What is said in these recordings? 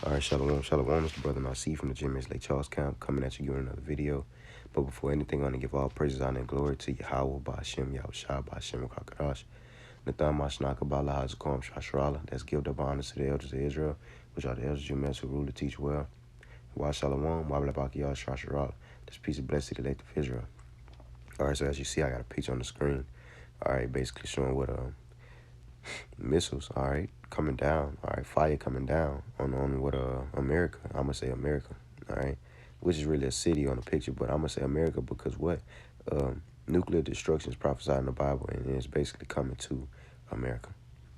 All right, shalom, shalom. It's the brother Nasi from the Gym Lake Charles Camp coming at you with another video. But before anything, I want to give all praises, honor, and glory to Yahweh, Ba'ashem, Yahushua, Ba'ashem, Kakadash, Nathan, Mashnaka, Bala, Hazakom, Shashrala. That's give up honor to the elders of Israel, which are the elders of Jumas who rule and teach well. Wa Shalom, Wa Blabaki, Yah, Shashrala. This piece of blessed to the elect of Israel. All right, so as you see, I got a picture on the screen. All right, basically showing what missiles, all right, coming down, all right, fire coming down on what America, I'm gonna say America, all right, which is really a city on the picture, but I'm gonna say America because what nuclear destruction is prophesied in the Bible, and it's basically coming to America.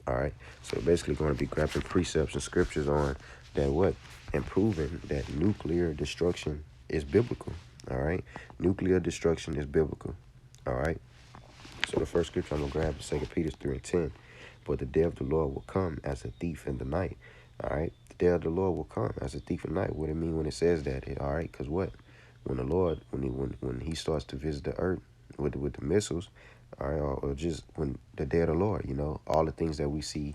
All right, so basically going to be grabbing precepts and scriptures on that what and proving that nuclear destruction is biblical. All right, nuclear destruction is biblical. All right, so the first scripture I'm gonna grab is 2 Peter 3:10. But the day of the Lord will come as a thief in the night. All right, the day of the Lord will come as a thief in the night. What it mean when it says that? All right, because what? When the Lord, when he starts to visit the earth with the missiles, all right, or just when the day of the Lord, all the things that we see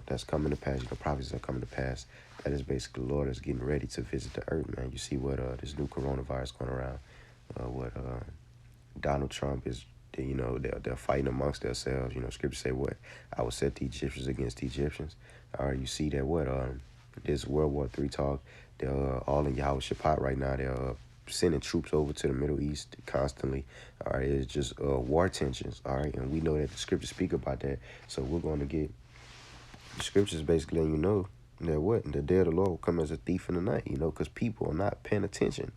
that's coming to pass, prophecies are coming to pass. That is basically the Lord is getting ready to visit the earth, man. You see what this new coronavirus going around, what Donald Trump is. They're fighting amongst themselves. Scripture say what? I will set the Egyptians against the Egyptians. All right, you see that what? This World War III talk, they're all in Yahweh Shaphat right now. They're sending troops over to the Middle East constantly. All right, it's just war tensions. All right, and we know that the scriptures speak about that. So we're going to get the scriptures basically letting you know that what? The day of the Lord will come as a thief in the night, because people are not paying attention.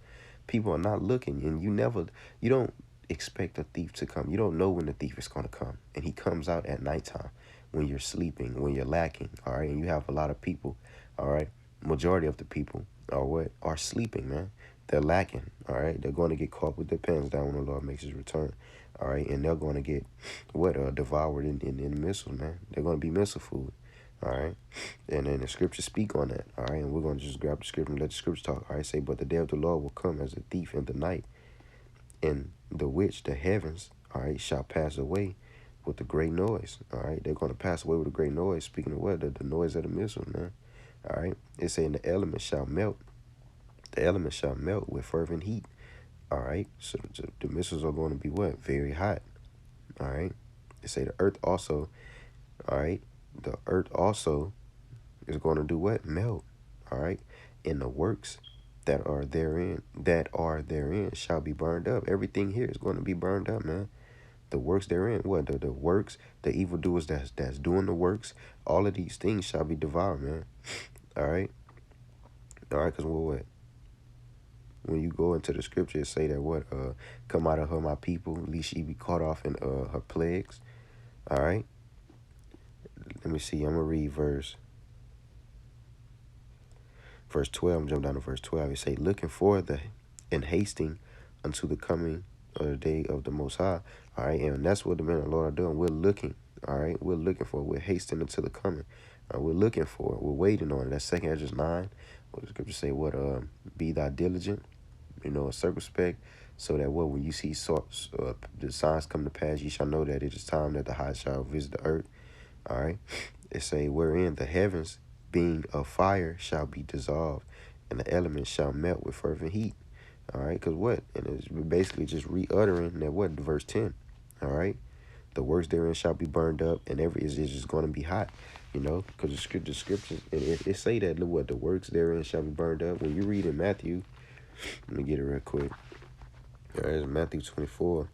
People are not looking, and you don't expect a thief to come. You don't know when the thief is going to come, and he comes out at nighttime when you're sleeping, when you're lacking, all right? And you have a lot of people, all right? Majority of the people are sleeping, man. They're lacking, all right? They're going to get caught with their pants down when the Lord makes his return, all right? And they're going to get devoured in missiles, man. They're going to be missile food. All right, and then the scriptures speak on that. All right, and we're going to just grab the scripture and let the scriptures talk. All right, say, but the day of the Lord will come as a thief in the night, in the which the heavens, all right, shall pass away with a great noise. All right, they're going to pass away with a great noise. Speaking of what? The noise of the missile, man. All right, it's saying the elements shall melt. The elements shall melt with fervent heat. All right, so the missiles are going to be what? Very hot. All right, they say the earth also. All right, the earth also is going to do what? Melt. All right, and the works that are therein shall be burned up. Everything here is going to be burned up, man. The works therein, what? The works, the evildoers that's doing the works, all of these things shall be devoured, man. All right, because what? When you go into the scripture, it say that what? Come out of her, my people, lest she be caught off in her plagues. All right. Let me see. I'm gonna read verse 12, I'm jump down to verse 12. It say, looking for and hasting unto the coming of the day of the Most High. All right, and that's what the men of the Lord are doing. We're looking, all right? We're looking for it. We're hasting unto the coming. We're looking for it. We're waiting on it. That's 2 Esdras 9. What the scripture say, what, be thou diligent, circumspect, so that what, when you see the signs come to pass, you shall know that it is time that the high shall visit the earth. All right, it say, wherein the heavens being of fire shall be dissolved, and the elements shall melt with fervent heat. All right, because what? And it's basically just re-uttering that what? Verse 10. All right, the works therein shall be burned up, and it's just going to be hot, because the scriptures, and it say that what? The works therein shall be burned up. When you read in Matthew, let me get it real quick. All right, it's Matthew 24.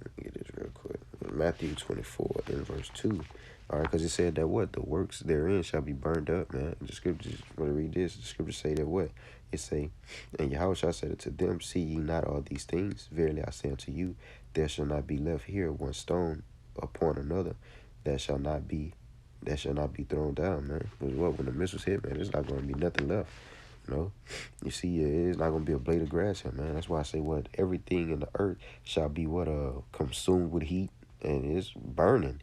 Let me get this real quick. Matthew 24 in verse 2. All right, because it said that what? The works therein shall be burned up, man. The scriptures, when I read this, the scriptures say that what? It say, and Yahushua said unto them, see ye not all these things? Verily I say unto you, there shall not be left here one stone upon another that shall not be thrown down, man. Because what? When the missiles hit, man, there's not going to be nothing left. You see, it's not going to be a blade of grass here, man. That's why I say what? Everything in the earth shall be what? Consumed with heat, and it's burning.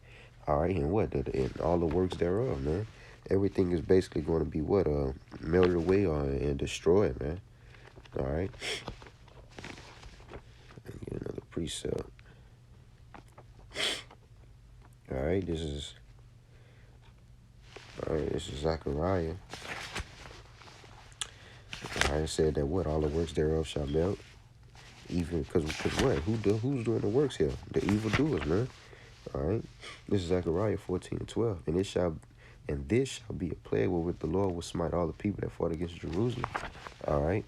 All right, and what? And all the works thereof, man. Everything is basically going to be what? Melted away and destroyed, man. All right. Let me get another precept. All right, this is Zechariah. I said that what? All the works thereof shall melt. Even because what? Who's doing the works here? The evildoers, man. All right. This is Zechariah 14:12. And this shall be a plague wherewith the Lord will smite all the people that fought against Jerusalem. All right.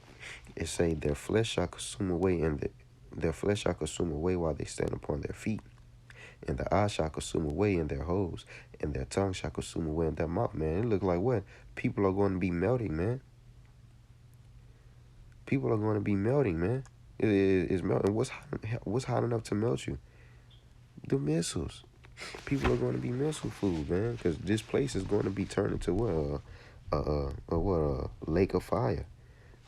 It say their flesh shall consume away, and their flesh shall consume away while they stand upon their feet. And the eye shall consume away in their holes, and their tongue shall consume away in their mouth, man. It look like what? People are going to be melting, man. People are going to be melting, man. It's melting. What's hot enough to melt you? The missiles. People are going to be missile food, man, because this place is going to be turned into what? A lake of fire.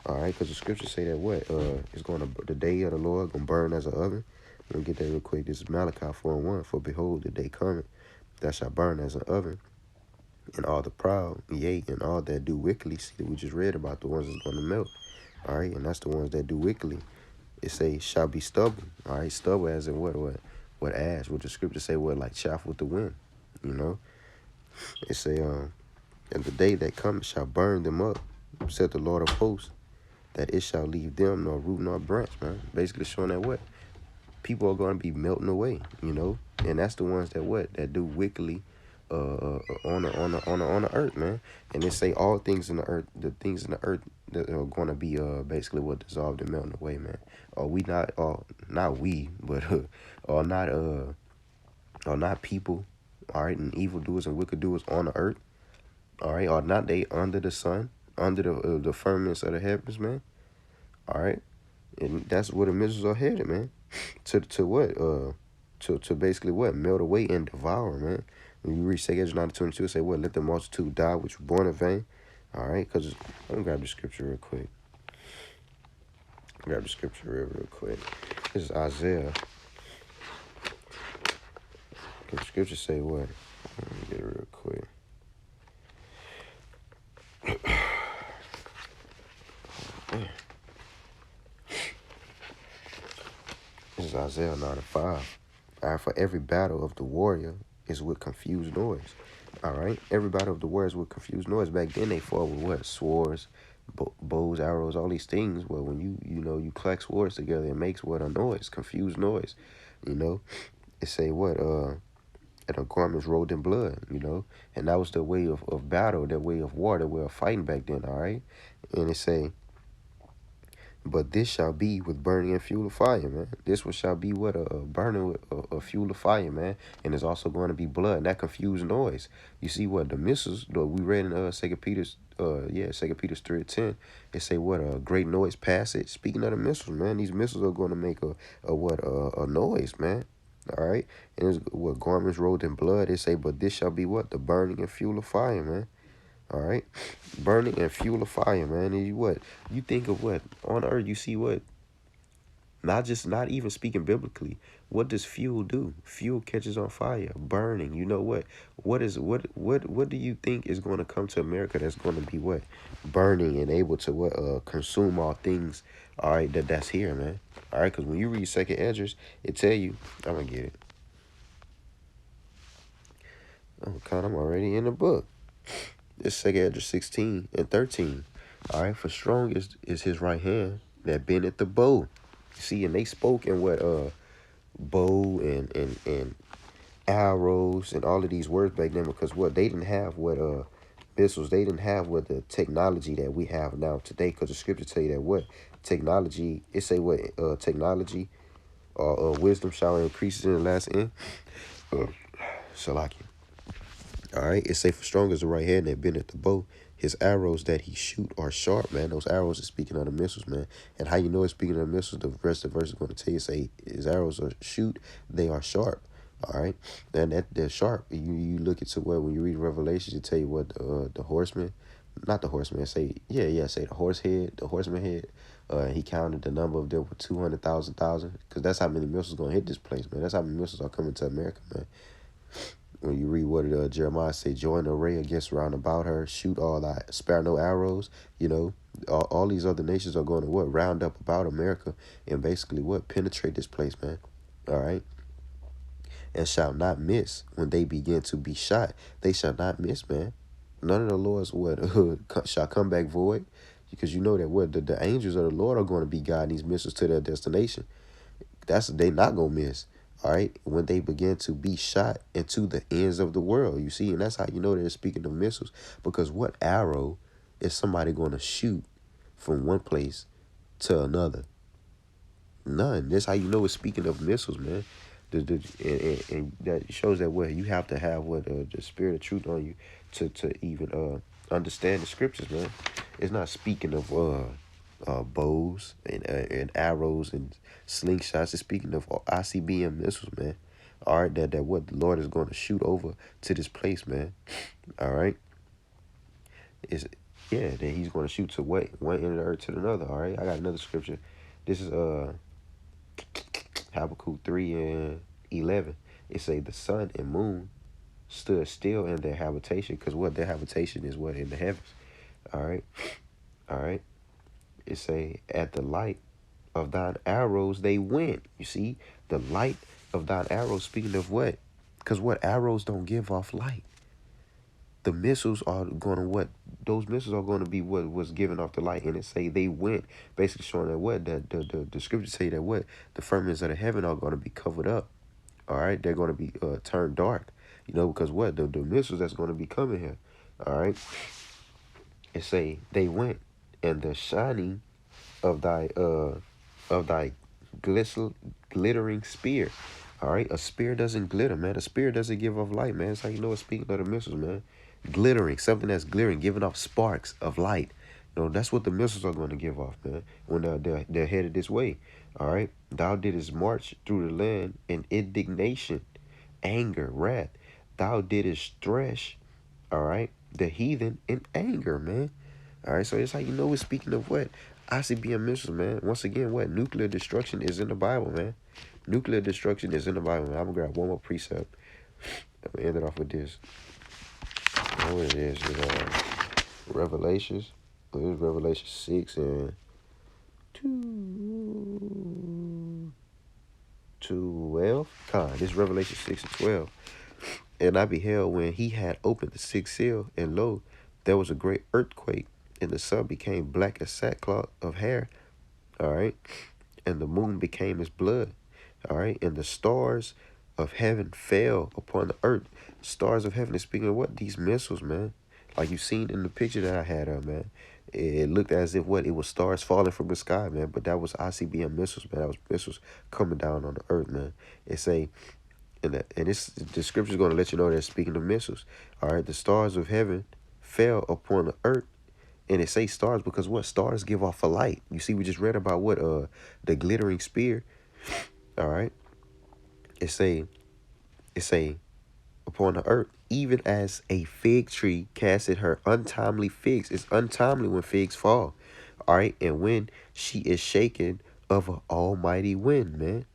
All right, because the scriptures say that what? It's going to, the day of the Lord going to burn as an oven. Let me get that real quick. This is Malachi 4:1. For behold, the day cometh that shall burn as an oven, and all the proud, yea, and all that do wickedly. See that we just read about the ones that's going to melt. All right, and that's the ones that do wickedly. It say shall be stubble. All right, stubble as in what ash? What the scriptures say what like chaff with the wind. You know, it say and the day that cometh shall burn them up, said the Lord of hosts, that it shall leave them nor root nor branch, man. Basically showing that what people are going to be melting away, you know, and that's the ones that what that do wickedly on the earth, man. And they say all things in the earth, the things in the earth that are going to be basically what dissolved and melting away, man. Or we not we, but or not people, all right, and evildoers and wicked doers on the earth, all right, or not they under the sun, under the firmaments of the heavens, man. All right, and that's where the missiles are headed, man. To what? To basically what? Melt away and devour, man. When you read 2 Ezra 9:22, say what? Let the multitude die which were born in vain. All right, because let me grab the scripture real quick. Grab the scripture real quick. This is Isaiah. The scripture say what? Let me get it real quick. This is Isaiah 9:5. All right, for every battle of the warrior is with confused noise. All right, every battle of the warrior is with confused noise. Back then they fought with what? Swords, bows, arrows, all these things. Well, when you clack swords together, it makes what? A noise, confused noise. You know, it say what? And the garments rolled in blood. You know, and that was the way of battle, that way of war, that way of fighting back then. All right, and it say. But this shall be with burning and fuel of fire, man. This one shall be what? A burning with a fuel of fire, man. And it's also going to be blood, and that confused noise. You see what? The missiles, we read in 2 Peter's 3:10, it say what? A great noise passage. Speaking of the missiles, man, these missiles are going to make a noise, man. All right? And it's what? Garments rolled in blood. It say, but this shall be what? The burning and fuel of fire, man. All right, burning and fuel of fire, man. And you think of what on earth? You see what? Not even speaking biblically. What does fuel do? Fuel catches on fire, burning. You know what? What do you think is going to come to America that's going to be what? Burning and able to what? Consume all things. All right, that's here, man. All right, because when you read 2 Ezra, it tell you. I'm gonna get it. I'm already in the book. It's 2 Ezra 16:13. All right, for strong is his right hand that bendeth the bow. See, and they spoke in what bow and arrows and all of these words back then, because what they didn't have what missiles, they didn't have what the technology that we have now today. Because the scripture tell you that what technology, it say what technology or wisdom shall increase in the last end. Salaki. All right, it say for strong is the right hand that bendeth the bow. His arrows that he shoot are sharp, man. Those arrows are speaking of the missiles, man. And how you know it's speaking of the missiles, the rest of the verse is going to tell you, say his arrows are shoot, they are sharp. All right, and they're sharp. You look into what when you read Revelations, it tell you what the horseman, not the horseman, say the horseman head. He counted the number of them with 200,000, because that's how many missiles gonna hit this place, man. That's how many missiles are coming to America, man. When you read what Jeremiah say, join the array against round about her, shoot all that, spare no arrows. You know, all these other nations are going to what? Round up about America and basically what? Penetrate this place, man. All right. And shall not miss when they begin to be shot. They shall not miss, man. None of the Lord's what shall come back void. Because you know that what the angels of the Lord are going to be guiding these missiles to their destination. They not gonna miss. All right, when they begin to be shot into the ends of the world, you see, and that's how you know they're speaking of missiles. Because what arrow is somebody going to shoot from one place to another? None. That's how you know it's speaking of missiles, man. And that shows that what you have to have what the spirit of truth on you to even understand the scriptures, man. It's not speaking of bows and arrows and slingshots. It's speaking of ICBM missiles, man. All right, that what the Lord is going to shoot over to this place, man. All right, is that He's going to shoot to what one end of the earth to another. All right, I got another scripture. This is Habakkuk 3:11. It say the sun and moon stood still in their habitation, because what their habitation is what in the heavens. All right, all right. It say at the light of thine arrows they went. You see, the light of thine arrows. Speaking of what? Because what arrows don't give off light. The missiles are going to what? Those missiles are going to be what was giving off the light. And it say they went, basically showing that what? That the scriptures say that what? The firmaments of the heaven are going to be covered up. All right? They're going to be turned dark. You know, because what? The missiles that's going to be coming here. All right? It say they went, and the shining of thy glittering spear. All right? A spear doesn't glitter, man. A spear doesn't give off light, man. That's how you know it's speaking of the missiles, man. Glittering, something that's glittering, giving off sparks of light. You know, that's what the missiles are going to give off, man, when they're headed this way. All right? Thou didst march through the land in indignation, anger, wrath. Thou didst thresh, all right, the heathen in anger, man. All right, so it's how you know it's speaking of what? ICBM missiles, man. Once again, what? Nuclear destruction is in the Bible, man. Nuclear destruction is in the Bible, man. I'm going to grab one more precept. I'm going to end it off with this. What it is Revelations. It is Revelation 6 and 12. This is Revelation 6 and 12. And I beheld when he had opened the sixth seal, and lo, there was a great earthquake, and the sun became black as sackcloth of hair. All right. And the moon became as blood. All right. And the stars of heaven fell upon the earth. Stars of heaven is speaking of what? These missiles, man. Like you seen in the picture that I had up, man. It looked as if what? It was stars falling from the sky, man. But that was ICBM missiles, man. That was missiles coming down on the earth, man. It say, and the scripture is going to let you know that speaking of missiles. All right. The stars of heaven fell upon the earth. And it say stars because what? Stars give off a light. You see, we just read about what? The glittering spear. All right. It say upon the earth, even as a fig tree casteth her untimely figs. It's untimely when figs fall. All right. And when she is shaken of an almighty wind, man.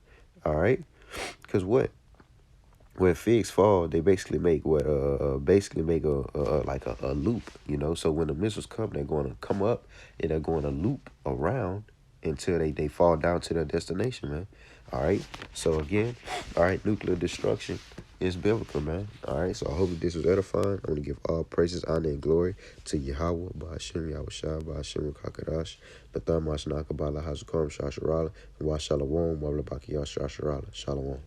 All right. Because what? When figs fall, they basically make what like a loop, you know. So when the missiles come, they're going to come up and they're going to loop around until they fall down to their destination, man. All right. So again, all right, nuclear destruction is biblical, man. All right. So I hope that this was edifying. I want to give all praises, honor, and glory to Yahweh, Ba'ashem, Yahushua, Ba'ashem, Kakadash, Natham, Mashnaka, Bala, Hazukom, Shasharala, and Wa Shalom, Wabla Baki Yashasharala. Shalom.